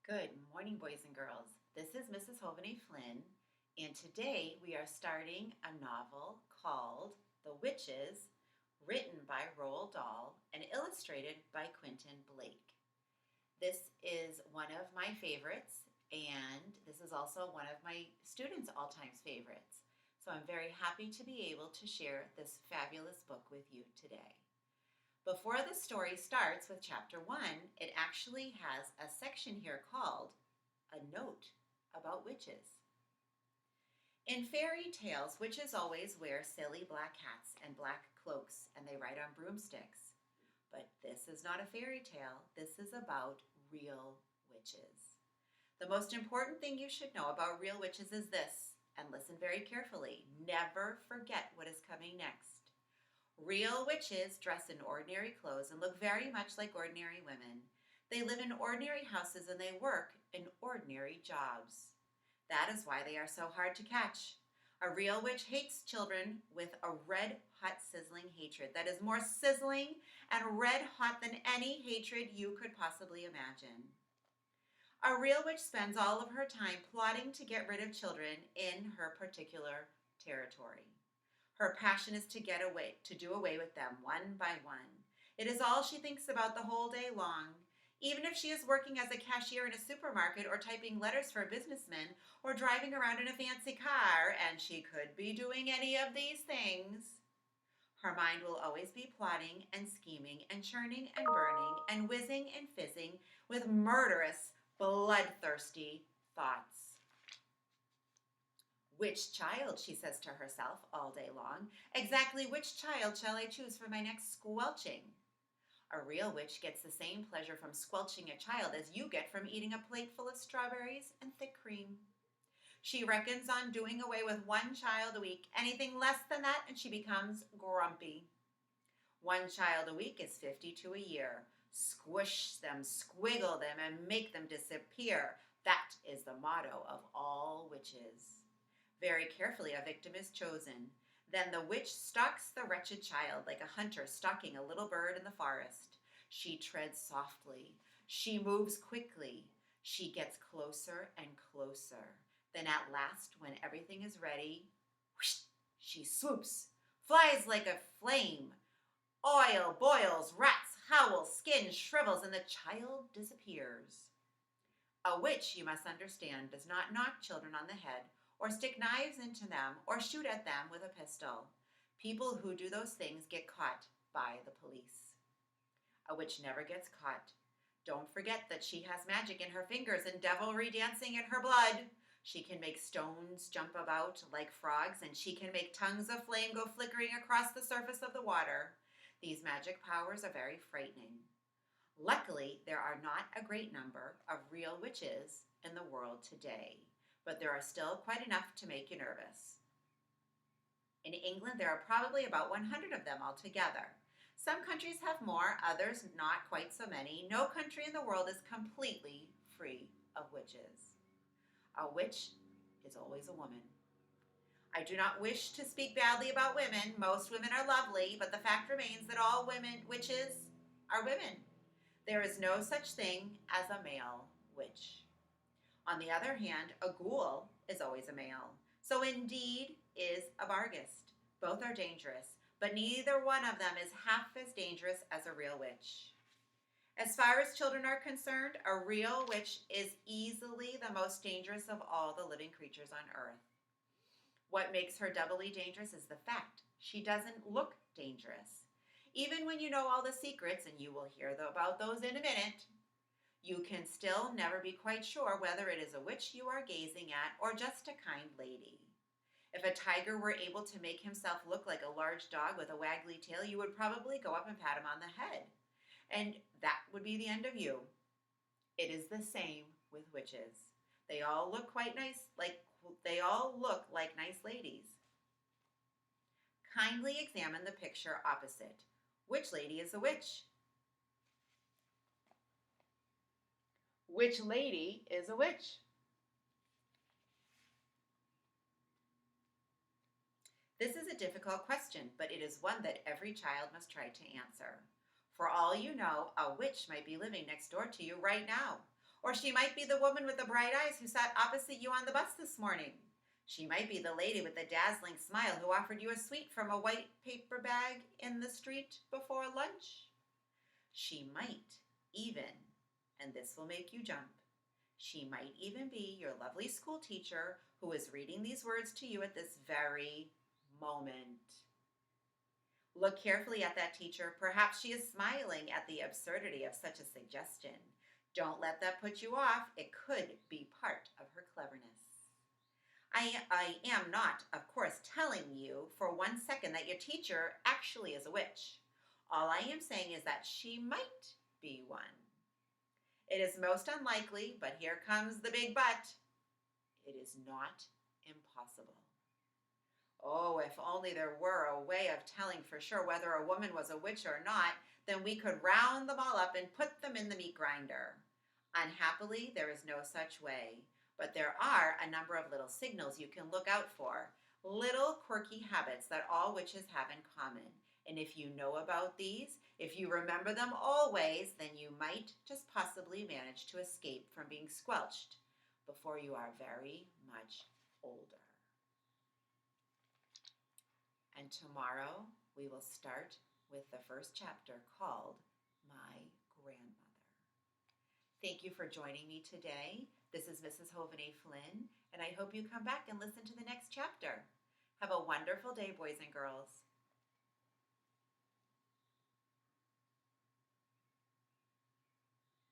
Good morning, boys and girls. This is Mrs. Jovane-Flynn, and today we are starting a novel called The Witches, written by Roald Dahl and illustrated by Quentin Blake. This is one of my favorites, and this is also one of my students' all-time favorites. So I'm very happy to be able to share this fabulous book with you today. Before the story starts with chapter 1, it actually has a section here called A Note About Witches. In fairy tales, witches always wear silly black hats and black cloaks, and they ride on broomsticks. But this is not a fairy tale. This is about real witches. The most important thing you should know about real witches is this, and listen very carefully. Never forget what is coming next. Real witches dress in ordinary clothes and look very much like ordinary women. They live in ordinary houses and they work in ordinary jobs. That is why they are so hard to catch. A real witch hates children with a red-hot sizzling hatred that is more sizzling and red-hot than any hatred you could possibly imagine. A real witch spends all of her time plotting to get rid of children in her particular territory. Her passion is to do away with them one by one. It is all she thinks about the whole day long. Even if she is working as a cashier in a supermarket or typing letters for a businessman or driving around in a fancy car, and she could be doing any of these things, her mind will always be plotting and scheming and churning and burning and whizzing and fizzing with murderous, bloodthirsty thoughts. Which child, she says to herself all day long, exactly which child shall I choose for my next squelching? A real witch gets the same pleasure from squelching a child as you get from eating a plate full of strawberries and thick cream. She reckons on doing away with one child a week. Anything less than that and she becomes grumpy. One child a week is 52 a year. Squish them, squiggle them, and make them disappear. That is the motto of all witches. Very carefully a victim is chosen. Then the witch stalks the wretched child like a hunter stalking a little bird in the forest. She treads softly. She moves quickly. She gets closer and closer. Then at last, when everything is ready, whoosh, she swoops, flies like a flame. Oil boils, rats howl, skin shrivels, and the child disappears. A witch, you must understand, does not knock children on the head or stick knives into them, or shoot at them with a pistol. People who do those things get caught by the police. A witch never gets caught. Don't forget that she has magic in her fingers and devilry dancing in her blood. She can make stones jump about like frogs, and she can make tongues of flame go flickering across the surface of the water. These magic powers are very frightening. Luckily, there are not a great number of real witches in the world today, but there are still quite enough to make you nervous. In England, there are probably about 100 of them altogether. Some countries have more, others not quite so many. No country in the world is completely free of witches. A witch is always a woman. I do not wish to speak badly about women. Most women are lovely, but the fact remains that all witches are women. There is no such thing as a male witch. On the other hand, a ghoul is always a male. So indeed is a Barghest. Both are dangerous, but neither one of them is half as dangerous as a real witch. As far as children are concerned, a real witch is easily the most dangerous of all the living creatures on earth. What makes her doubly dangerous is the fact she doesn't look dangerous. Even when you know all the secrets, and you will hear about those in a minute, you can still never be quite sure whether it is a witch you are gazing at or just a kind lady. If a tiger were able to make himself look like a large dog with a waggly tail, you would probably go up and pat him on the head. And that would be the end of you. It is the same with witches. They all look quite nice, they all look like nice ladies. Kindly examine the picture opposite. Which lady is a witch? Which lady is a witch? This is a difficult question, but it is one that every child must try to answer. For all you know, a witch might be living next door to you right now. Or she might be the woman with the bright eyes who sat opposite you on the bus this morning. She might be the lady with the dazzling smile who offered you a sweet from a white paper bag in the street before lunch. She might even, and this will make you jump, she might even be your lovely school teacher who is reading these words to you at this very moment. Look carefully at that teacher. Perhaps she is smiling at the absurdity of such a suggestion. Don't let that put you off. It could be part of her cleverness. I am not, of course, telling you for 1 second that your teacher actually is a witch. All I am saying is that she might be one. It is most unlikely, but here comes the big but. It is not impossible. Oh, if only there were a way of telling for sure whether a woman was a witch or not, then we could round them all up and put them in the meat grinder. Unhappily, there is no such way, but there are a number of little signals you can look out for, little quirky habits that all witches have in common. And if you know about these, if you remember them always, then you might just possibly manage to escape from being squelched before you are very much older. And tomorrow we will start with the first chapter called My Grandmother. Thank you for joining me today. This is Mrs. Jovane-Flynn, and I hope you come back and listen to the next chapter. Have a wonderful day, boys and girls.